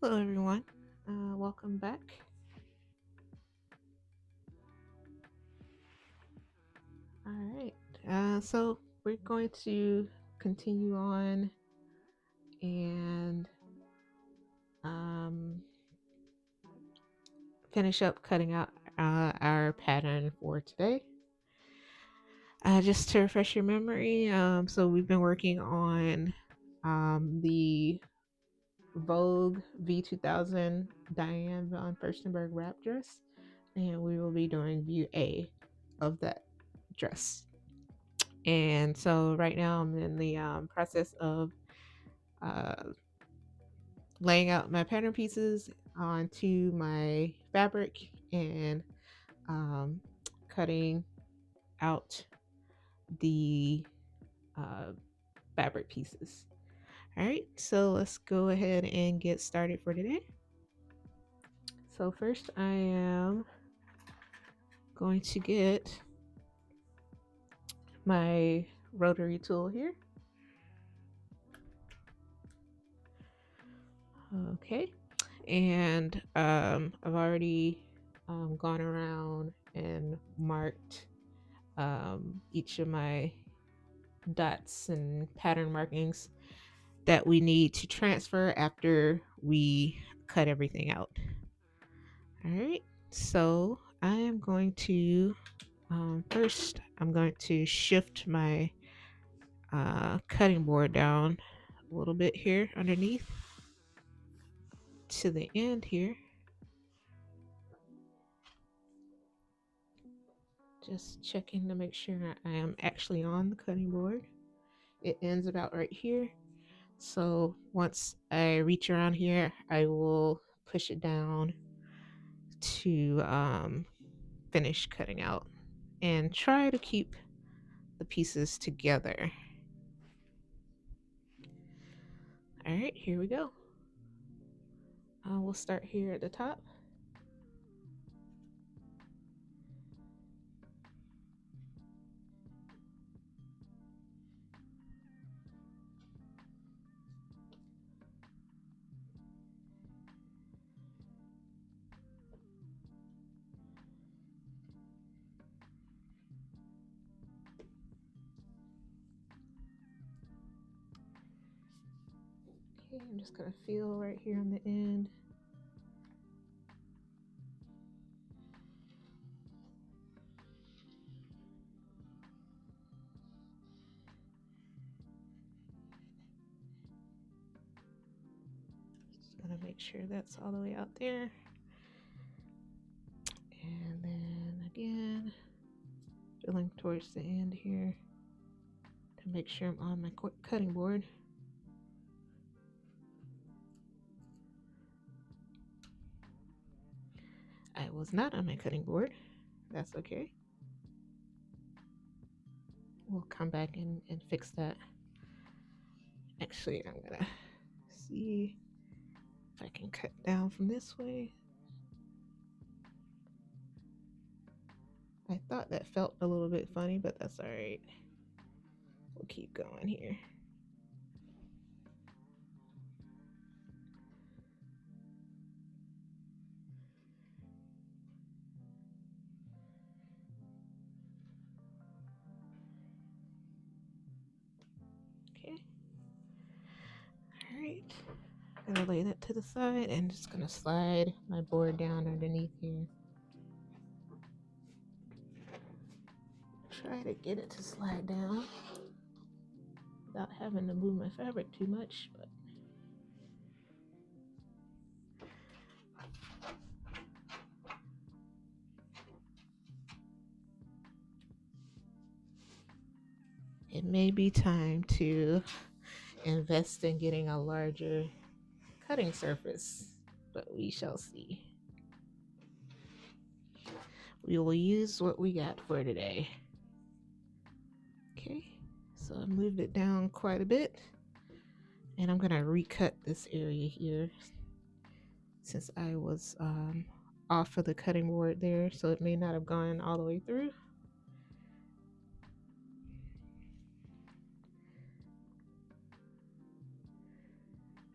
Hello, everyone. Welcome back. All right. So we're going to continue on and um, finish up cutting out our pattern for today. Just to refresh your memory, so we've been working on the Vogue V2000 Diane von Furstenberg wrap dress, and we will be doing view A of that dress. And so right now I'm in the process of uh, laying out my pattern pieces onto my fabric and um, cutting out the uh, fabric pieces. All right, so let's go ahead and get started for today. So first I am going to get my rotary tool here. Okay, and I've already gone around and marked each of my dots and pattern markings that we need to transfer after we cut everything out. All right, so I am going to first I'm going to shift my cutting board down a little bit here underneath to the end here. Just checking to make sure I am actually on the cutting board. It ends about right here. So once I reach around here, I will push it down to finish cutting out and try to keep the pieces together. All right, here we go. We'll start here at the top. Okay, I'm just gonna feel right here on the end. Just gonna make sure that's all the way out there. And then again, feeling towards the end here to make sure I'm on my cutting board. I was not on my cutting board. That's okay. We'll come back and fix that. Actually, I'm gonna see if I can cut down from this way. I thought that felt a little bit funny, but that's all right. We'll keep going here. Okay. All right. I'm gonna lay that to the side and just gonna slide my board down underneath here. Try to get it to slide down without having to move my fabric too much, but it may be time to invest in getting a larger cutting surface, but we shall see. We will use what we got for today. Okay, so I moved it down quite a bit, and I'm gonna recut this area here since I was off of the cutting board there, so it may not have gone all the way through.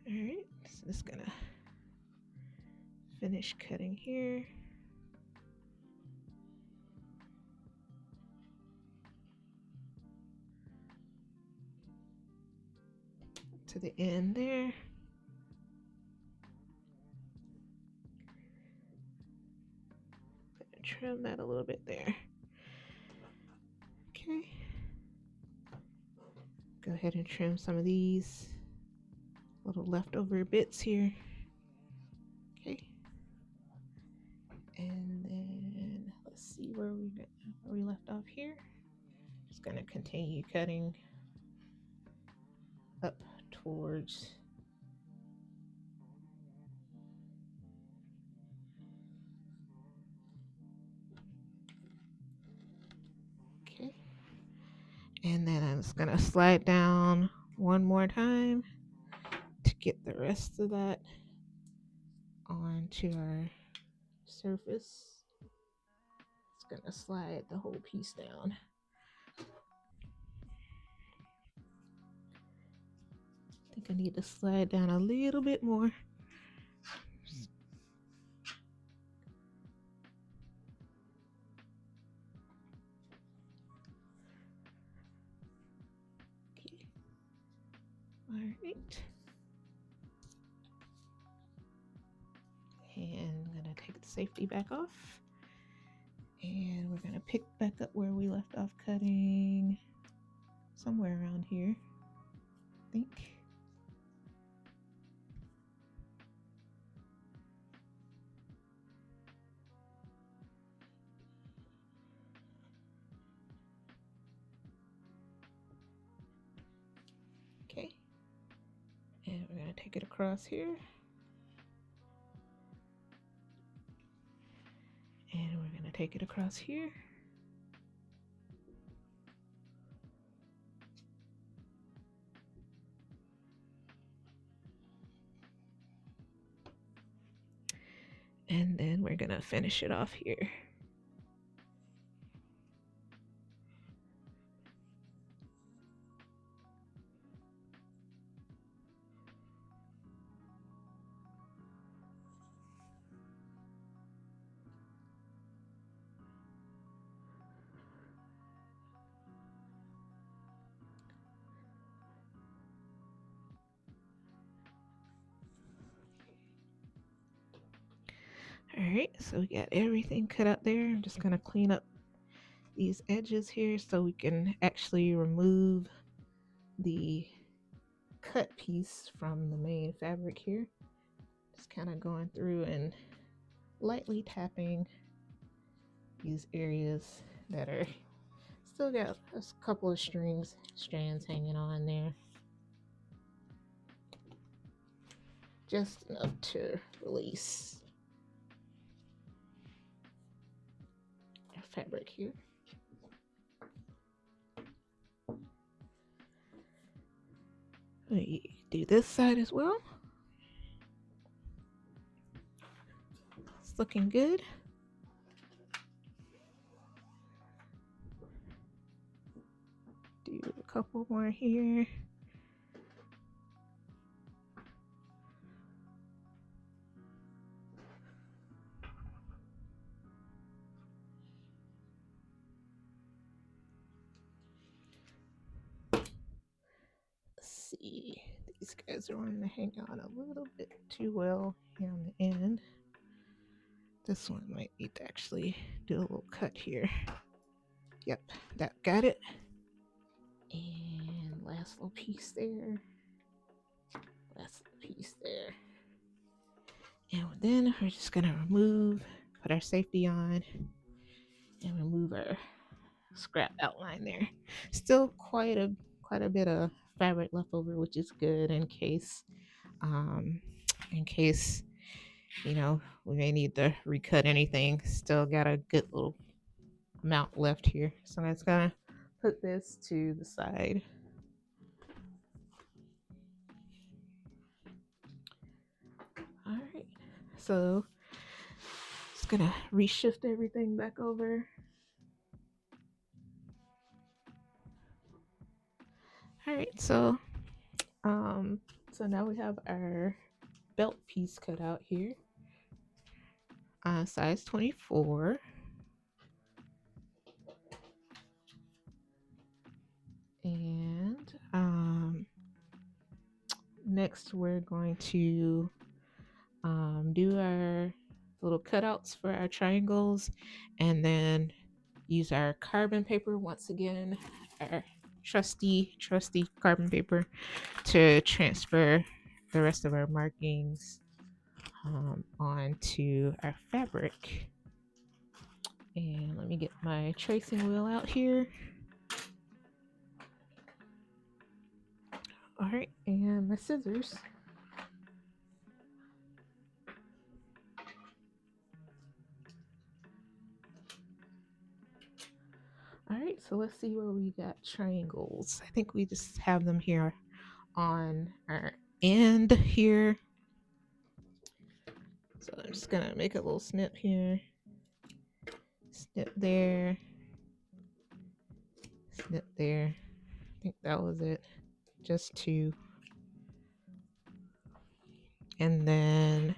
All right, so just gonna finish cutting here. To the end there. Trim that a little bit there. Okay. Go ahead and trim some of these little leftover bits here. Okay. And then let's see where we left off here. Just gonna continue cutting up towards and then I'm just gonna slide down one more time to get the rest of that onto our surface. It's gonna slide the whole piece down. I think I need to slide down a little bit more. Okay. All right. And I'm gonna take the safety back off. And we're gonna pick back up where we left off cutting, somewhere around here, I think. Okay. And we're gonna take it across here. And we're gonna take it across here. And then we're gonna finish it off here. All right, so we got everything cut out there. I'm just gonna clean up these edges here so we can actually remove the cut piece from the main fabric here. Just kind of going through and lightly tapping these areas that are still got a couple of strands hanging on there. Just enough to release our fabric here. We do this side as well. It's looking good. Do a couple more here. See, these guys are wanting to hang on a little bit too well here on the end. This one might need to actually do a little cut here. Yep, that got it. And last little piece there. Last little piece there. And then we're just gonna put our safety on, and remove our scrap outline there. Still quite a bit of fabric left over, which is good in case you know we may need to recut anything. Still got a good little amount left here, so I'm just gonna put this to the side. All right, so just gonna reshift everything back over. All right, so now we have our belt piece cut out here. size 24. And next we're going to do our little cutouts for our triangles, and then use our carbon paper once again, our trusty carbon paper, to transfer the rest of our markings onto our fabric. And let me get my tracing wheel out here. All right, and my scissors. All right, so let's see where we got triangles. I think we just have them here on our end here. So I'm just gonna make a little snip here, snip there, snip there. I think that was it, just two. And then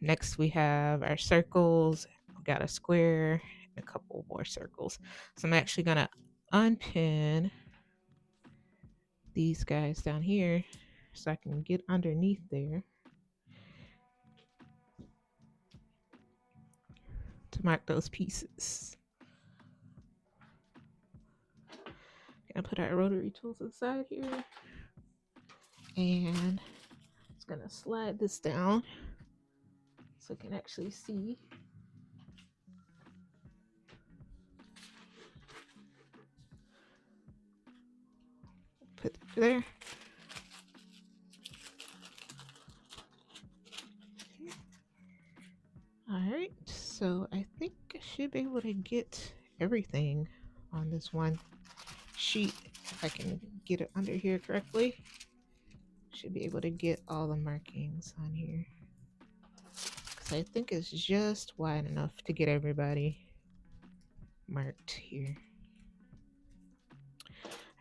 next we have our circles. We got a square, a couple more circles. So I'm actually gonna unpin these guys down here so I can get underneath there to mark those pieces. Gonna put our rotary tools aside here, and it's gonna slide this down so I can actually see. Put it there. All right, so I think I should be able to get everything on this one sheet. If I can get it under here correctly, should be able to get all the markings on here, because I think it's just wide enough to get everybody marked here.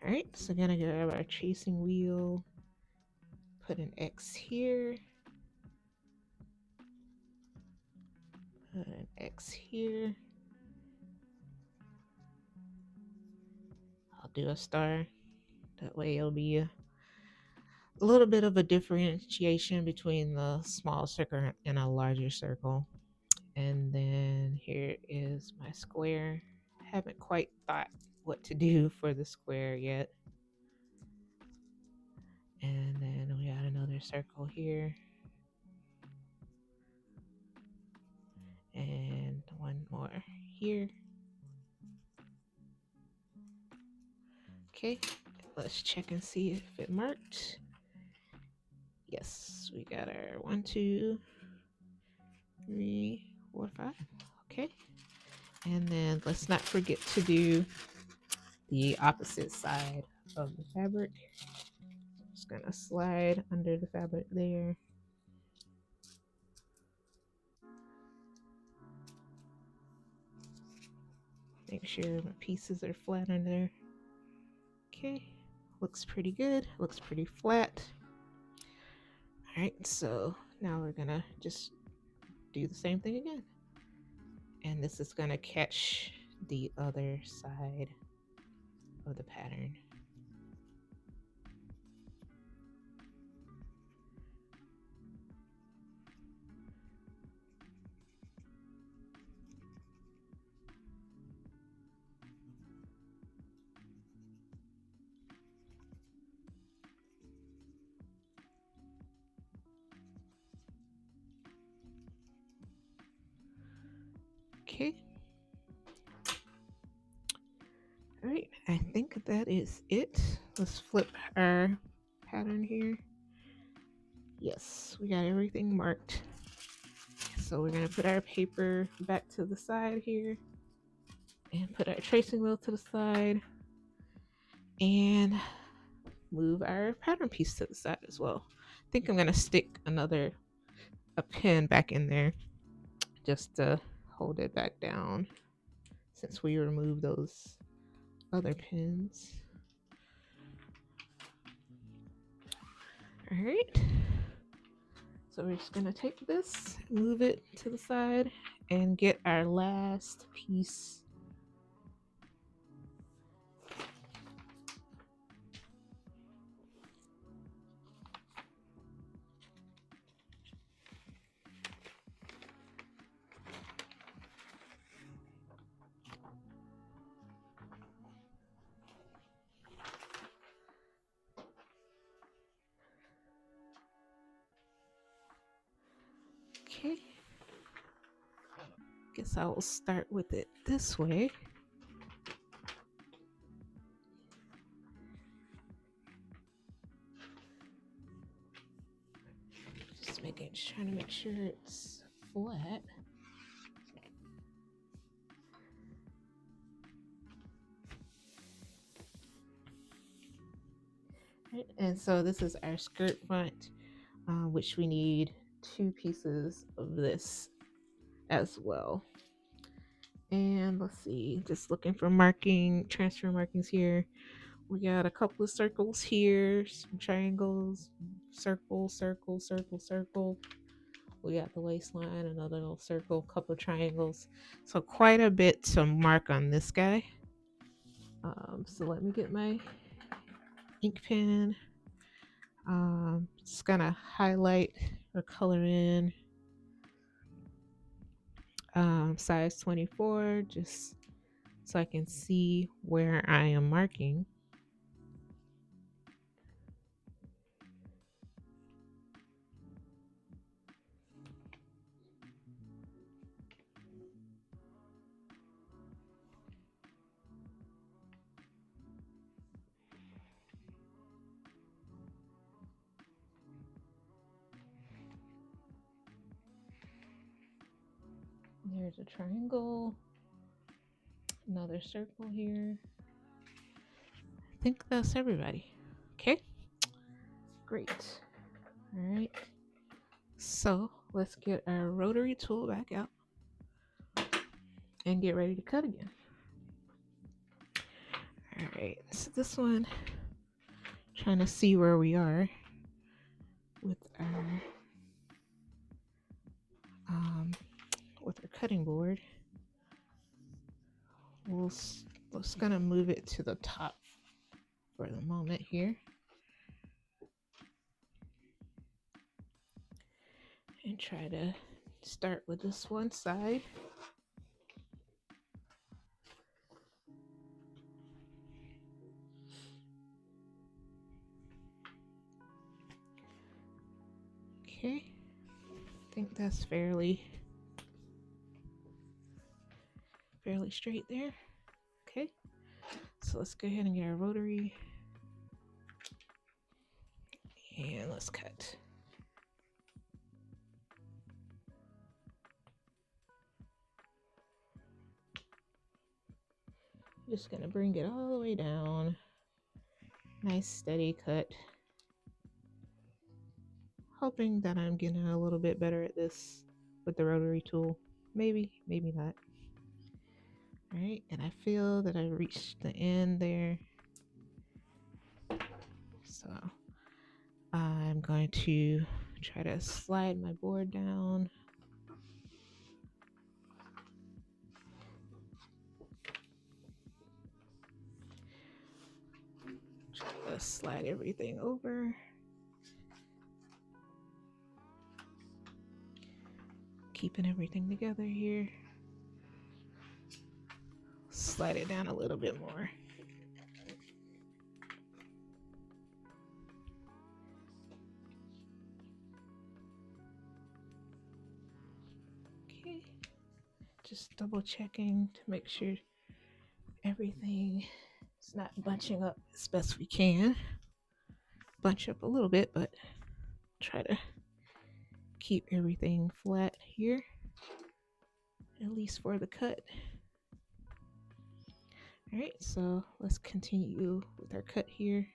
All right, so gonna grab our tracing wheel, put an X here, put an X here. I'll do a star. That way it'll be a little bit of a differentiation between the small circle and a larger circle. And then here is my square. Haven't quite thought what to do for the square yet. And then we got another circle here. And one more here. Okay, let's check and see if it marked. Yes, we got our 1, 2, 3, 4, 5. Okay, and then let's not forget to do the opposite side of the fabric. Just gonna slide under the fabric there. Make sure my pieces are flat under there. Okay, looks pretty good, looks pretty flat. All right, so now we're gonna just do the same thing again. And this is gonna catch the other side of the pattern. Okay. All right, I think that is it. Let's flip our pattern here. Yes, we got everything marked. So we're gonna put our paper back to the side here and put our tracing wheel to the side and move our pattern piece to the side as well. I think I'm gonna stick a pin back in there just to hold it back down since we removed those other pins. All right, So we're just gonna take this, move it to the side, and get our last piece. Okay. Guess I will start with it this way. Just trying to make sure it's flat. Right, and so this is our skirt front, which we need 2 pieces of this as well. And let's see, just looking for transfer markings here. We got a couple of circles here, some triangles, circle, circle, circle, circle. We got the waistline, another little circle, couple of triangles. So quite a bit to mark on this guy. So let me get my ink pen. Just gonna highlight or color in size 24, just so I can see where I am marking. There's a triangle, another circle here. I think that's everybody. Okay, great. All right, so let's get our rotary tool back out and get ready to cut again. All right, so this one, trying to see where we are with our cutting board. We're just gonna move it to the top for the moment here. And try to start with this one side. Okay, I think that's fairly straight there. Okay, so let's go ahead and get our rotary and let's cut. Just gonna bring it all the way down. Nice steady cut. Hoping that I'm getting a little bit better at this with the rotary tool. Maybe, maybe not. All right, and I feel that I reached the end there. So I'm going to try to slide my board down. Try to slide everything over. Keeping everything together here. Slide it down a little bit more. Okay, just double checking to make sure everything is not bunching up as best we can. Bunch up a little bit, but try to keep everything flat here, at least for the cut. All right, so let's continue with our cut here.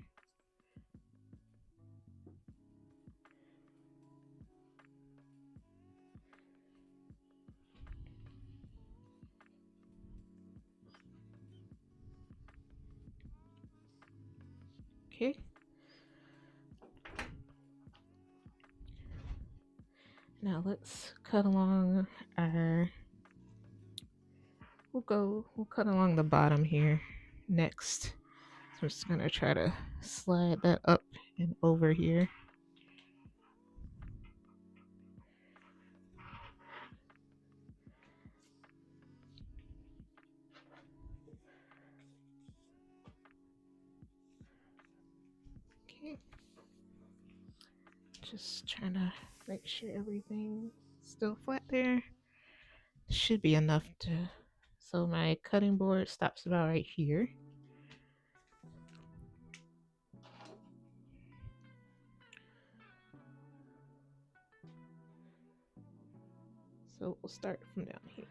Okay. Now let's cut along our, we'll cut along the bottom here next. So I'm just gonna try to slide that up and over here. Okay. Just trying to make sure everything's still flat there. Should be enough to, so my cutting board stops about right here. So we'll start from down here.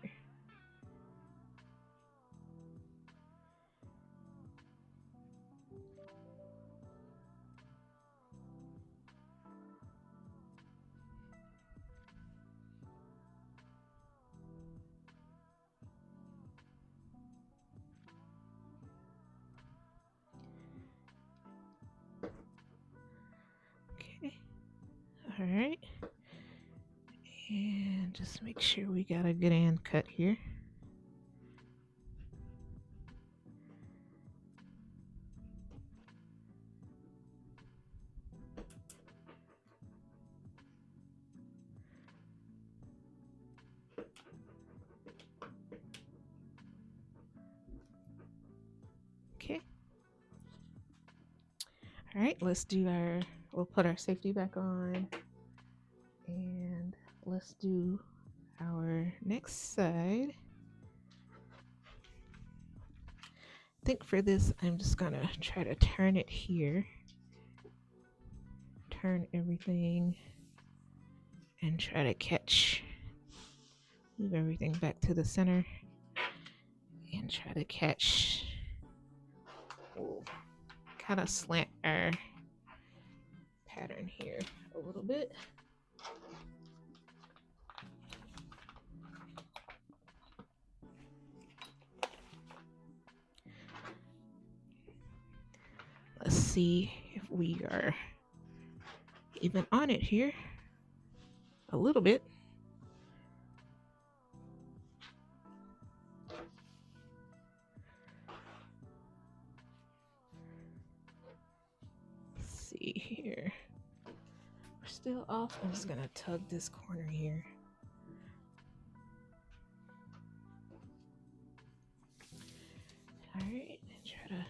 Okay. All right. And just make sure we got a good end cut here. Okay. All right, let's do our, we'll put our safety back on and let's do our next side. I think for this, I'm just gonna try to turn it here. Turn everything and try to catch, move everything back to the center and try to catch, kind of slant our pattern here a little bit. Let's see if we are even on it here a little bit. Let's see here. We're still off. I'm just gonna tug this corner here. All right, and try to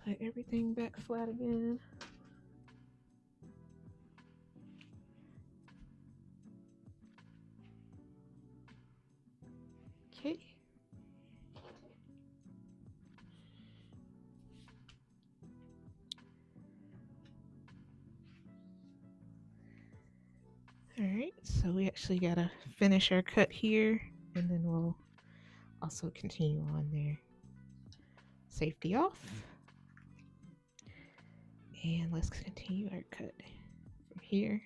put everything back flat again. Okay. All right, so we actually gotta finish our cut here and then we'll also continue on there. Safety off. And let's continue our cut from here.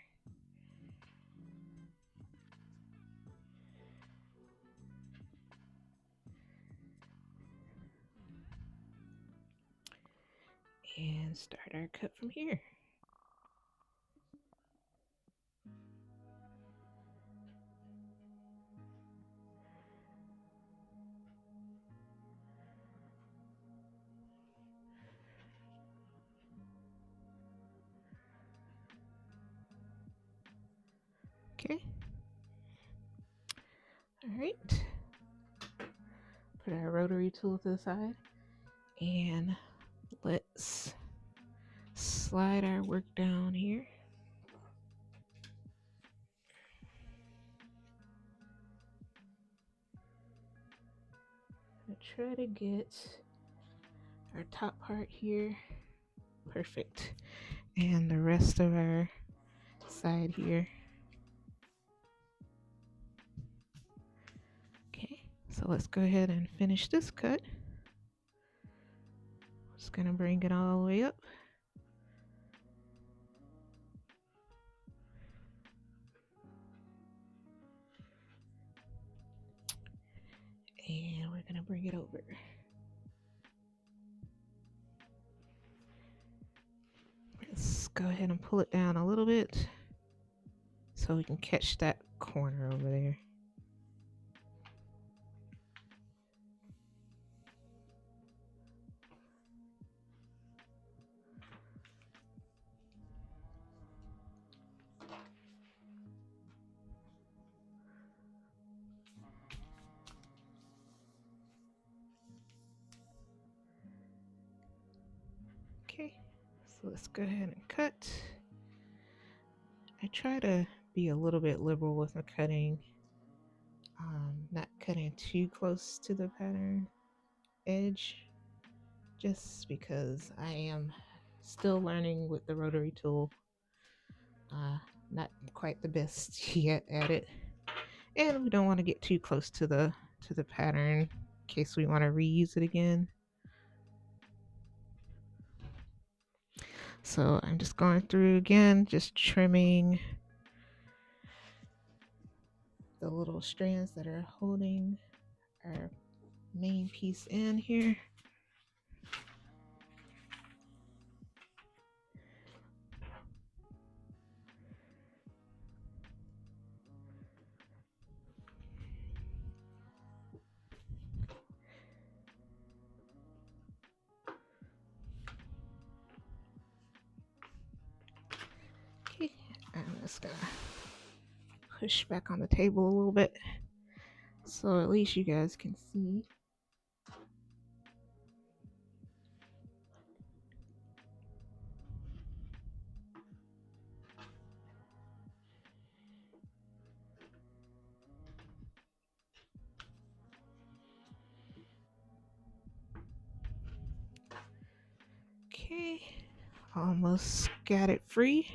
And start our cut from here. Okay. All right. Put our rotary tool to the side and let's slide our work down here. Try to get our top part here perfect and the rest of our side here. Okay, so let's go ahead and finish this cut. Just gonna bring it all the way up. And we're gonna bring it over. Let's go ahead and pull it down a little bit so we can catch that corner over there. Okay, so let's go ahead and cut. I try to be a little bit liberal with my cutting, not cutting too close to the pattern edge, just because I am still learning with the rotary tool. Not quite the best yet at it, and we don't want to get too close to the pattern in case we want to reuse it again. So I'm just going through again, just trimming the little strands that are holding our main piece in here. Okay, I'm just gonna push back on the table a little bit so at least you guys can see. Okay, almost got it free.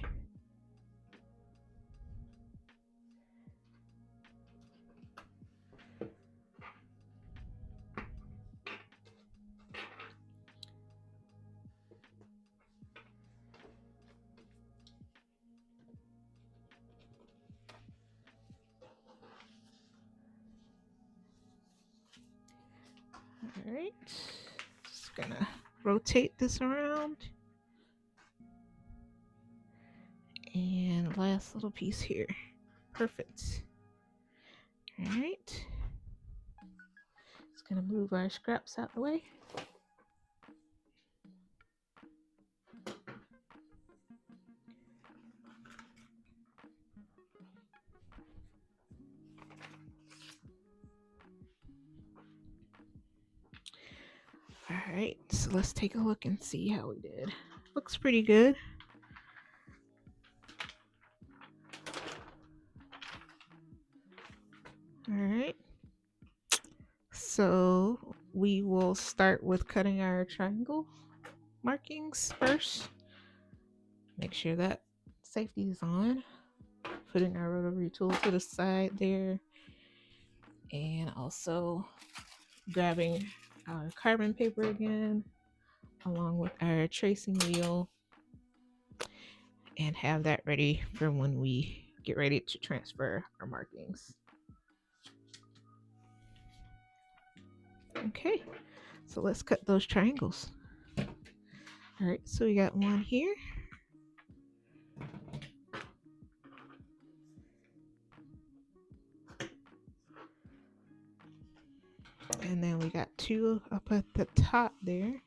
All right, just gonna rotate this around. And last little piece here. Perfect. All right. Just gonna move our scraps out the way. All right, so let's take a look and see how we did. Looks pretty good. All right. So we will start with cutting our triangle markings first. Make sure that safety is on. Putting our rotary tool to the side there. And also grabbing our carbon paper again, along with our tracing wheel, and have that ready for when we get ready to transfer our markings. Okay, so let's cut those triangles. All right, so we got one here. And then we got two up at the top there.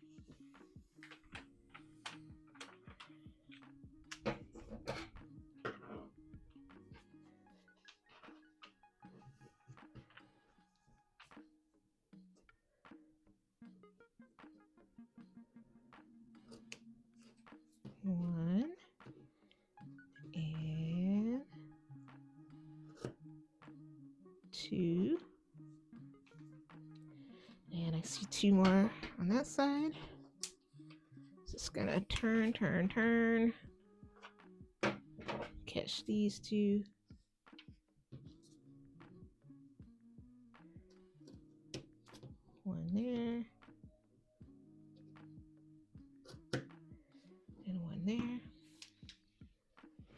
One and two. And I see two more on that side. Just gonna turn, turn, turn. Catch these two. One there. And one there.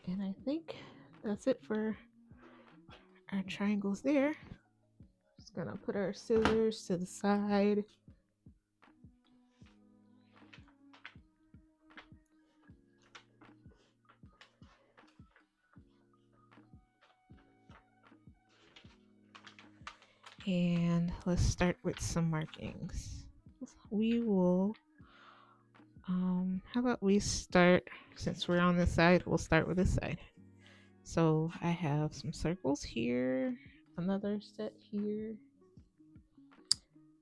And I think that's it for our triangles there. Just gonna put our scissors to the side. And let's start with some markings. We will, how about we start, since we're on this side, we'll start with this side. So I have some circles here, another set here,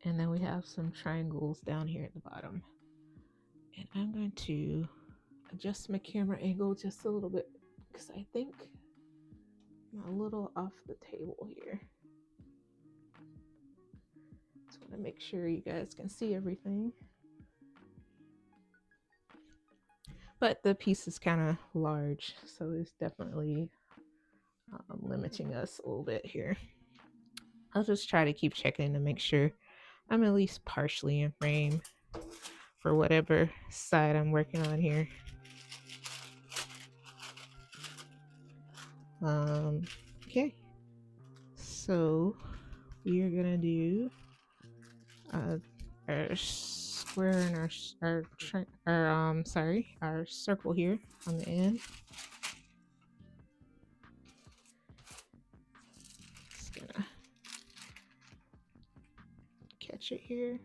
and then we have some triangles down here at the bottom. And I'm going to adjust my camera angle just a little bit because I think I'm a little off the table here. Just want to make sure you guys can see everything. But the piece is kind of large, so it's definitely limiting us a little bit here. I'll just try to keep checking to make sure I'm at least partially in frame for whatever side I'm working on here. Okay, so we are gonna do our square and our circle here on the end. Just gonna catch it here,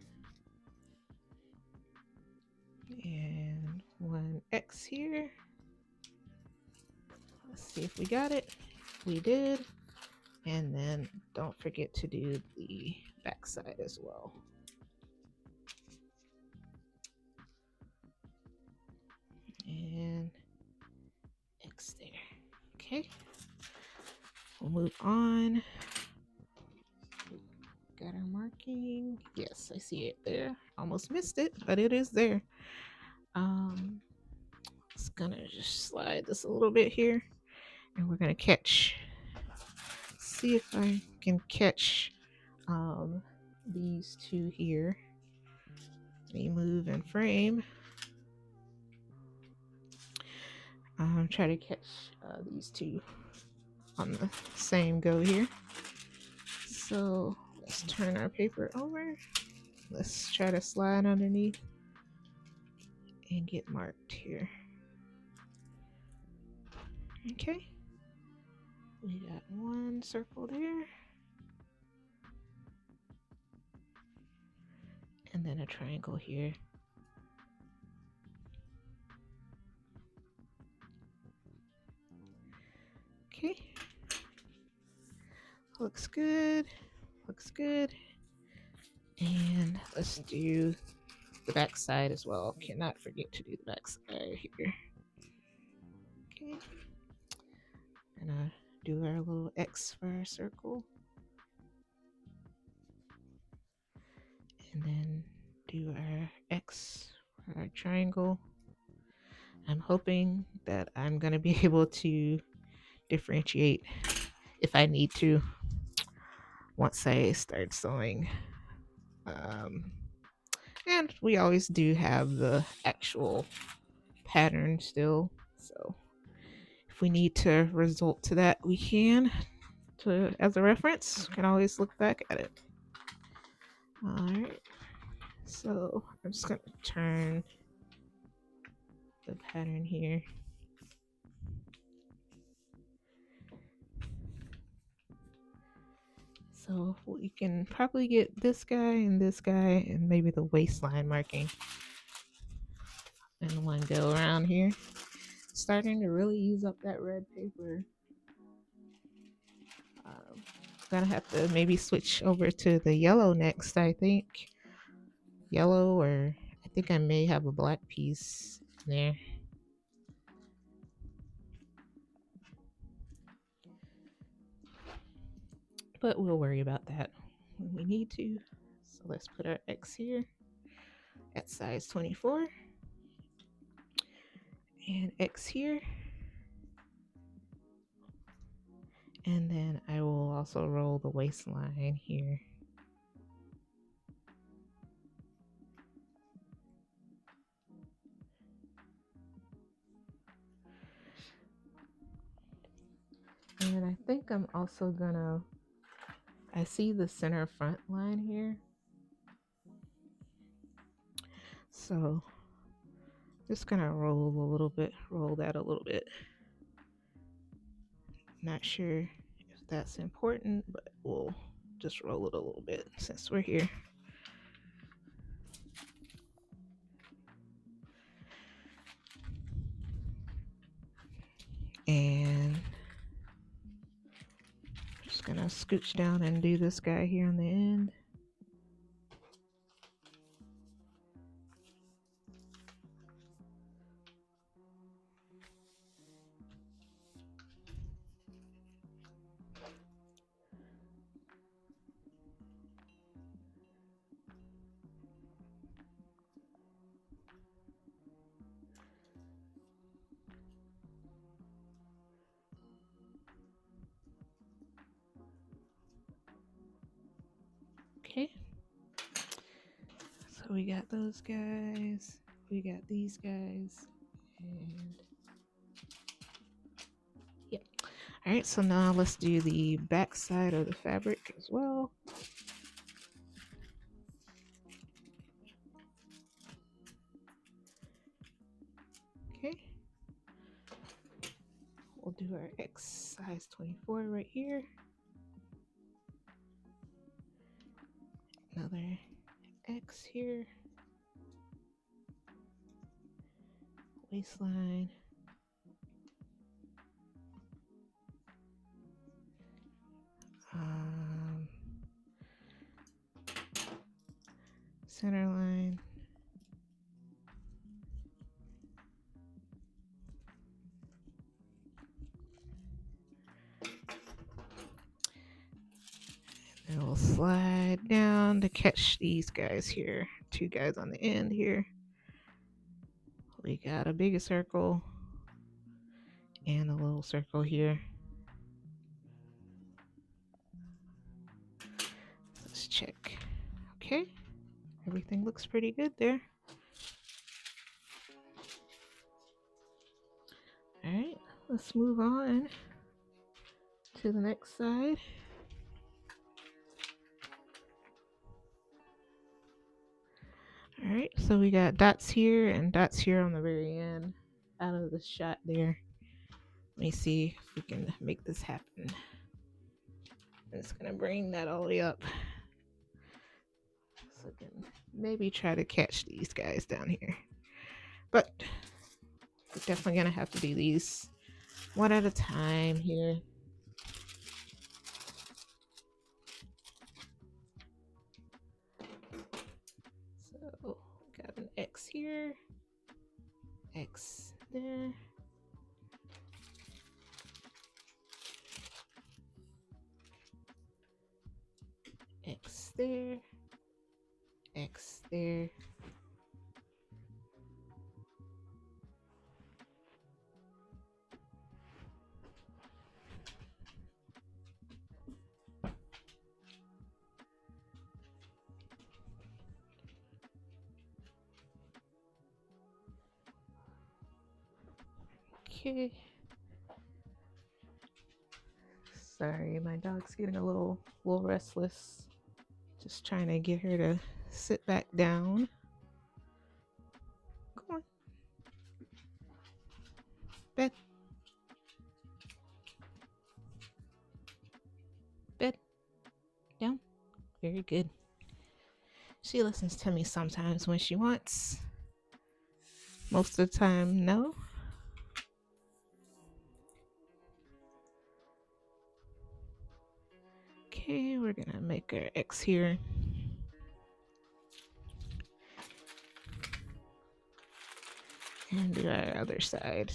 and one X here. Let's see if we got it. We did. And then don't forget to do the back side as well. And X there. Okay. We'll move on. Got our marking. Yes, I see it there. Almost missed it, but it is there. Just gonna just slide this a little bit here, and we're gonna catch. See if I can catch these two here. Let me move and frame. Try to catch these two on the same go here. So let's turn our paper over. Let's try to slide underneath and get marked here. Okay, we got one circle there, and then a triangle here. Okay, looks good, looks good. And let's do the back side as well. Cannot forget to do the back side here. Okay, gonna do our little X for our circle, and then do our X for our triangle. I'm hoping that I'm gonna be able to differentiate if I need to once I start sewing. And we always do have the actual pattern still, so if we need to resort to that, we can, to as a reference. Can always look back at it. All right, so I'm just gonna turn the pattern here. So we can probably get this guy and maybe the waistline marking in one go around here. Starting to really use up that red paper. Gonna have to maybe switch over to the yellow next, I think. Yellow, or I think I may have a black piece there. But we'll worry about that when we need to. So let's put our X here at size 24 and X here. And then I will also roll the waistline here. And I think I'm also gonna, I see the center front line here. So just gonna roll that a little bit. Not sure if that's important, but we'll just roll it a little bit since we're here. And just gonna scooch down and do this guy here on the end. Okay. So we got those guys, we got these guys, and yep. All right, so now let's do the back side of the fabric as well. Okay. We'll do our X size 24 right here. Another X here. Waistline. Center line. And we'll slide down to catch these guys here. Two guys on the end here. We got a bigger circle and a little circle here. Let's check. Okay, everything looks pretty good there. All right, let's move on to the next side. All right, so we got dots here and dots here on the very end out of the shot there. Let me see if we can make this happen. I'm just gonna bring that all the way up. So I can maybe try to catch these guys down here. But we're definitely gonna have to do these one at a time here. So got an X here, X there. X there, X there. Okay. Sorry, my dog's getting a little restless. Just trying to get her to sit back down. Come on. Bed. Bed. Down. Very good. She listens to me sometimes when she wants. Most of the time, no. Okay, we're gonna make our X here. And do our other side.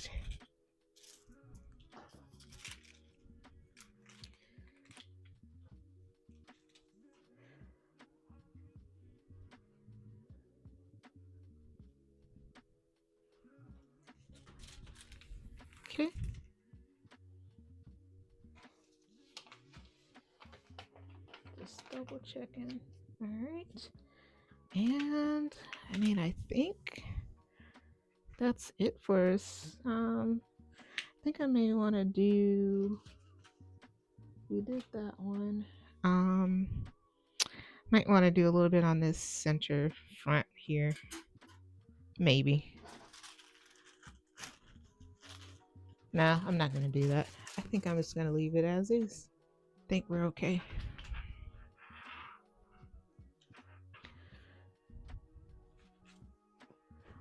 Okay. Just double checking. All right. And I mean, I think that's it for us. I think I may want to do. We did that one. Might want to do a little bit on this center front here. Maybe. Nah, I'm not gonna do that. I think I'm just gonna leave it as is. I think we're okay.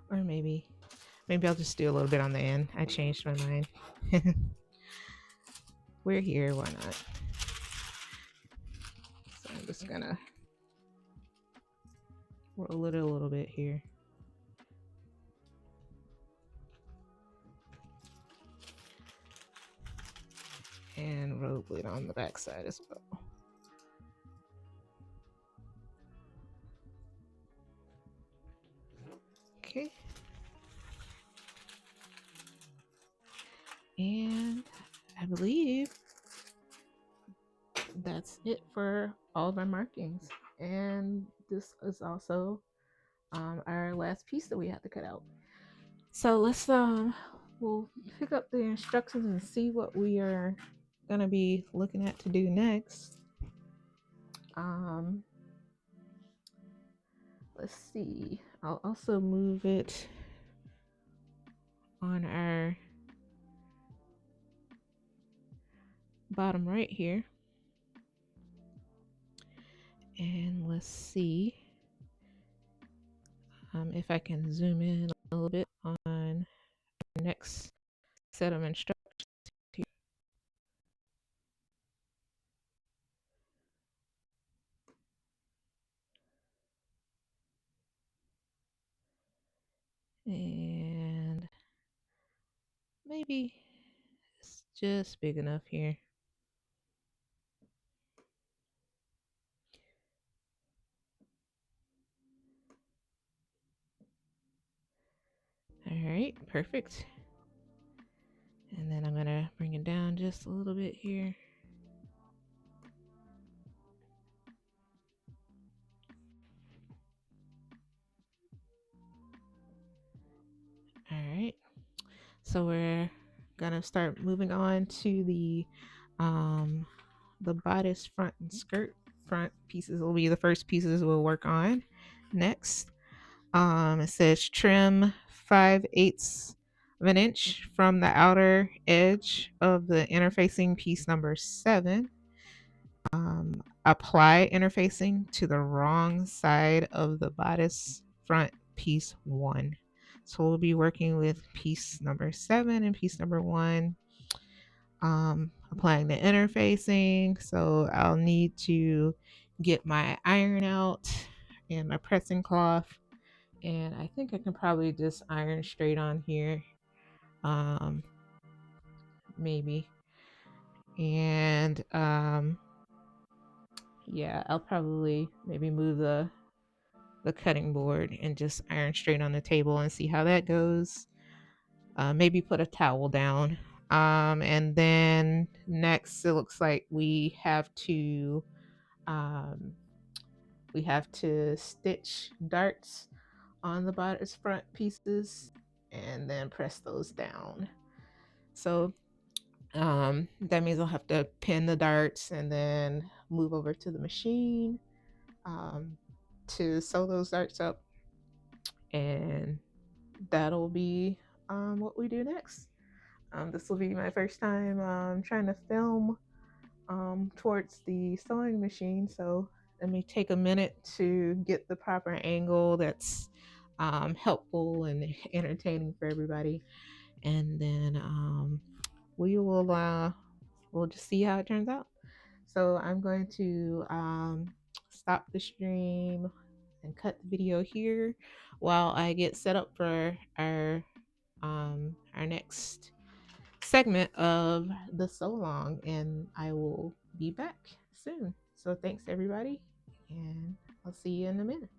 Or maybe I'll just do a little bit on the end. I changed my mind. We're here, why not? So I'm just gonna roll it a little bit here. And roll it on the back side as well. Okay. And I believe that's it for all of our markings. And this is also our last piece that we have to cut out. So let's we'll pick up the instructions and see what we are gonna be looking at to do next. Let's see. I'll also move it on our bottom right here. And let's see if I can zoom in a little bit on the next set of instructions here. And maybe it's just big enough here. All right, perfect. And then I'm gonna bring it down just a little bit here. All right, so we're gonna start moving on to the bodice, front, and skirt. Front pieces will be the first pieces we'll work on next. It says trim 5/8 of an inch from the outer edge of the interfacing piece number 7. Apply interfacing to the wrong side of the bodice front piece 1. So we'll be working with piece number 7 and piece number 1. Applying the interfacing. So I'll need to get my iron out and my pressing cloth. And I think I can probably just iron straight on here. Maybe. And yeah, I'll probably maybe move the cutting board and just iron straight on the table and see how that goes. Maybe put a towel down. And then next, it looks like we have to stitch darts on the bodice front pieces and then press those down. So that means I'll have to pin the darts and then move over to the machine to sew those darts up, and that'll be what we do next. This will be my first time trying to film towards the sewing machine, so let me take a minute to get the proper angle that's helpful and entertaining for everybody, and then we'll just see how it turns out. So I'm going to stop the stream and cut the video here while I get set up for our next segment of the so long, and I will be back soon. So thanks everybody, and I'll see you in a minute.